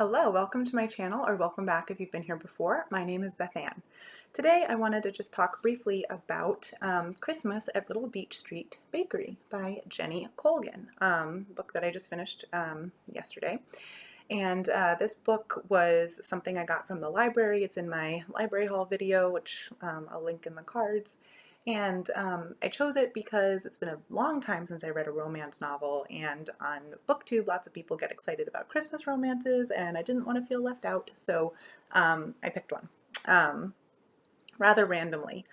Hello, welcome to my channel, or welcome back if you've been here before. My name is Bethanne. Today I wanted to just talk briefly about Christmas at Little Beach Street Bakery by Jenny Colgan, book that I just finished yesterday. And this book was something I got from the library. It's in my library haul video, which I'll link in the cards. And I chose it because it's been a long time since I read a romance novel, and on BookTube lots of people get excited about Christmas romances, and I didn't want to feel left out, so I picked one rather randomly.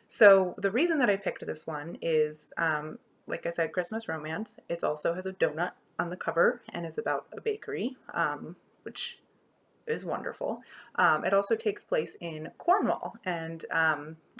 So the reason that I picked this one is, like I said, Christmas romance. It also has a donut on the cover and is about a bakery, which is wonderful. It also takes place in Cornwall, and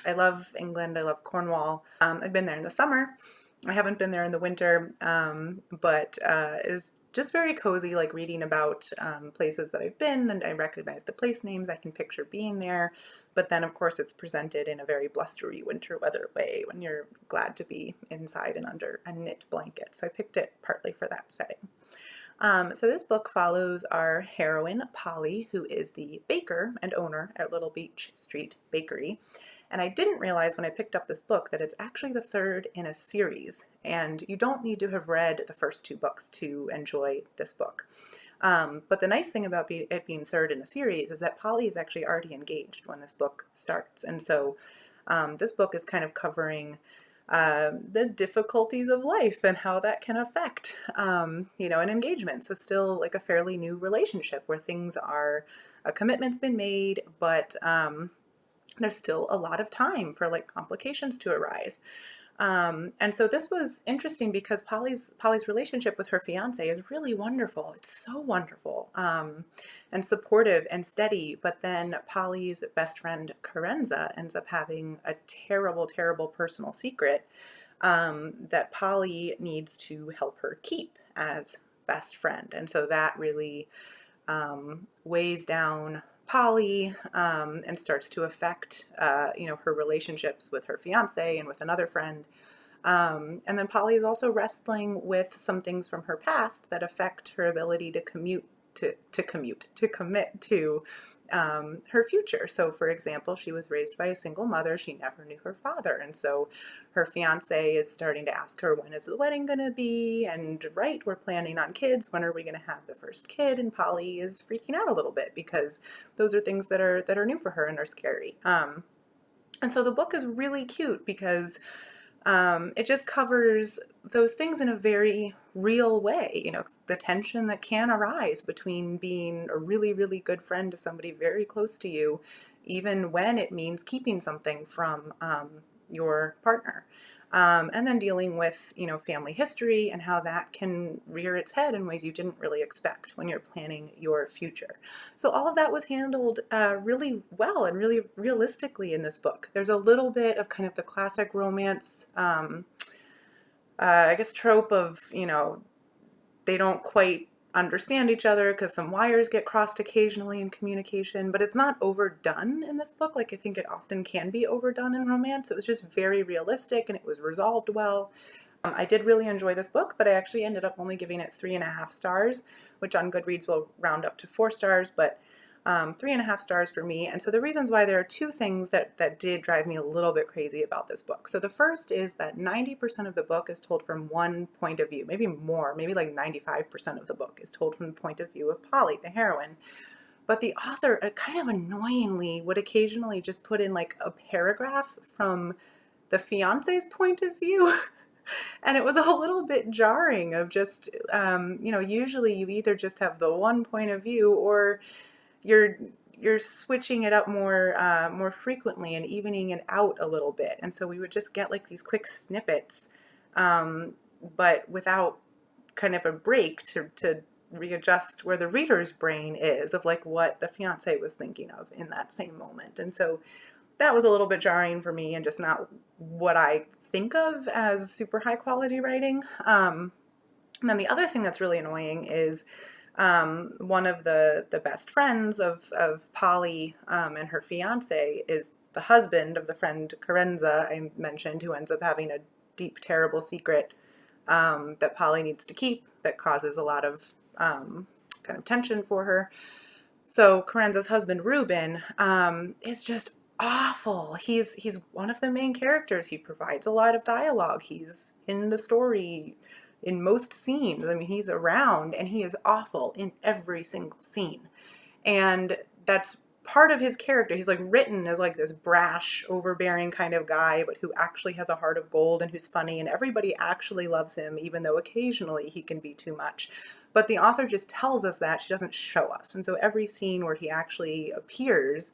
I love England. I love Cornwall. I've been there in the summer. I haven't been there in the winter, but it was just very cozy, like reading about places that I've been, and I recognize the place names. I can picture being there, but then of course it's presented in a very blustery winter weather way when you're glad to be inside and under a knit blanket. So I picked it partly for that setting. So this book follows our heroine, Polly, who is the baker and owner at Little Beach Street Bakery. And I didn't realize when I picked up this book that it's actually the third in a series, and you don't need to have read the first two books to enjoy this book. But the nice thing about it being third in a series is that Polly is actually already engaged when this book starts. And so this book is kind of covering the difficulties of life and how that can affect, an engagement. So still like a fairly new relationship where things are, a commitment's been made, but there's still a lot of time for like complications to arise. And so this was interesting because Polly's relationship with her fiance is really wonderful. It's so wonderful, and supportive and steady. But then Polly's best friend Carenza ends up having a terrible, terrible personal secret that Polly needs to help her keep as best friend. And so that really weighs down Polly, and starts to affect, her relationships with her fiance and with another friend. And then Polly is also wrestling with some things from her past that affect her ability to commit to her future. So, for example, she was raised by a single mother. She never knew her father. And so her fiance is starting to ask her, when is the wedding going to be? And right, we're planning on kids. When are we going to have the first kid? And Polly is freaking out a little bit because those are things that are new for her and are scary. And so the book is really cute because it just covers those things in a very real way, the tension that can arise between being a really, really good friend to somebody very close to you, even when it means keeping something from your partner. And then dealing with, family history and how that can rear its head in ways you didn't really expect when you're planning your future. So all of that was handled really well and really realistically in this book. There's a little bit of kind of the classic romance, trope of, they don't quite understand each other because some wires get crossed occasionally in communication, but it's not overdone in this book like I think it often can be overdone in romance. It was just very realistic and it was resolved well. I did really enjoy this book, but I actually ended up only giving it 3.5 stars, which on Goodreads will round up to 4 stars, but 3.5 stars for me. And so the reasons why, there are two things that did drive me a little bit crazy about this book. So the first is that 90% of the book is told from one point of view, maybe more, maybe like 95% of the book is told from the point of view of Polly, the heroine. But the author, kind of annoyingly, would occasionally just put in like a paragraph from the fiance's point of view. And it was a little bit jarring of just, usually you either just have the one point of view or you're switching it up more frequently and evening it out a little bit. And so we would just get like these quick snippets, but without kind of a break to readjust where the reader's brain is of like what the fiance was thinking of in that same moment. And so that was a little bit jarring for me and just not what I think of as super high quality writing. And then the other thing that's really annoying is one of the best friends of Polly and her fiance is the husband of the friend Carenza I mentioned, who ends up having a deep, terrible secret that Polly needs to keep that causes a lot of kind of tension for her. So Carenza's husband, Ruben, is just awful. He's one of the main characters. He provides a lot of dialogue. He's in the story in most scenes. I mean, he's around, and he is awful in every single scene. And that's part of his character. He's like written as like this brash, overbearing kind of guy, but who actually has a heart of gold and who's funny, and everybody actually loves him, even though occasionally he can be too much. But the author just tells us that. She doesn't show us. And so every scene where he actually appears,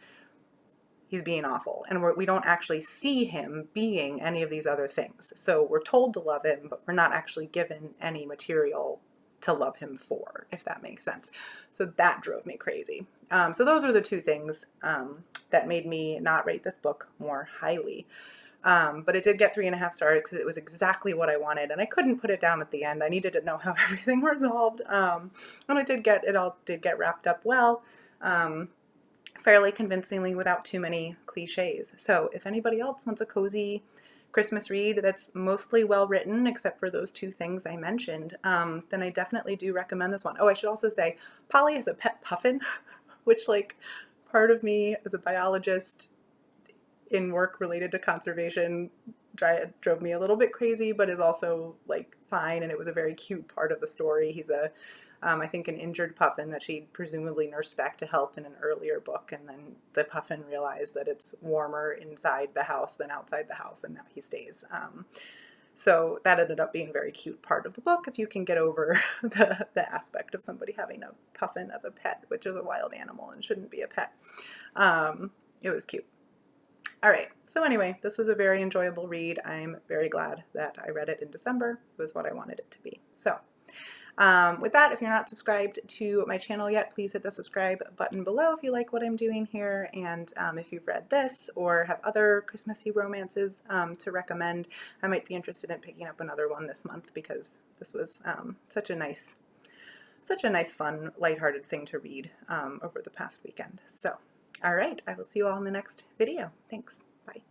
he's being awful. And we don't actually see him being any of these other things. So we're told to love him, but we're not actually given any material to love him for, if that makes sense. So that drove me crazy. So those are the two things that made me not rate this book more highly. But it did get 3.5 stars because it was exactly what I wanted, and I couldn't put it down at the end. I needed to know how everything resolved, and it all did get wrapped up well, fairly convincingly without too many cliches. So if anybody else wants a cozy Christmas read that's mostly well written, except for those two things I mentioned, then I definitely do recommend this one. Oh, I should also say Polly has a pet puffin, which, like, part of me as a biologist in work related to conservation drove me a little bit crazy, but is also like fine, and it was a very cute part of the story. He's I think an injured puffin that she presumably nursed back to health in an earlier book, and then the puffin realized that it's warmer inside the house than outside the house, and now he stays. So that ended up being a very cute part of the book, if you can get over the aspect of somebody having a puffin as a pet, which is a wild animal and shouldn't be a pet. It was cute. All right, so anyway, this was a very enjoyable read. I'm very glad that I read it in December. It was what I wanted it to be. So with that, if you're not subscribed to my channel yet, please hit the subscribe button below if you like what I'm doing here. And if you've read this or have other Christmassy romances to recommend, I might be interested in picking up another one this month, because this was such a nice, fun, lighthearted thing to read over the past weekend. So, all right, I will see you all in the next video. Thanks. Bye.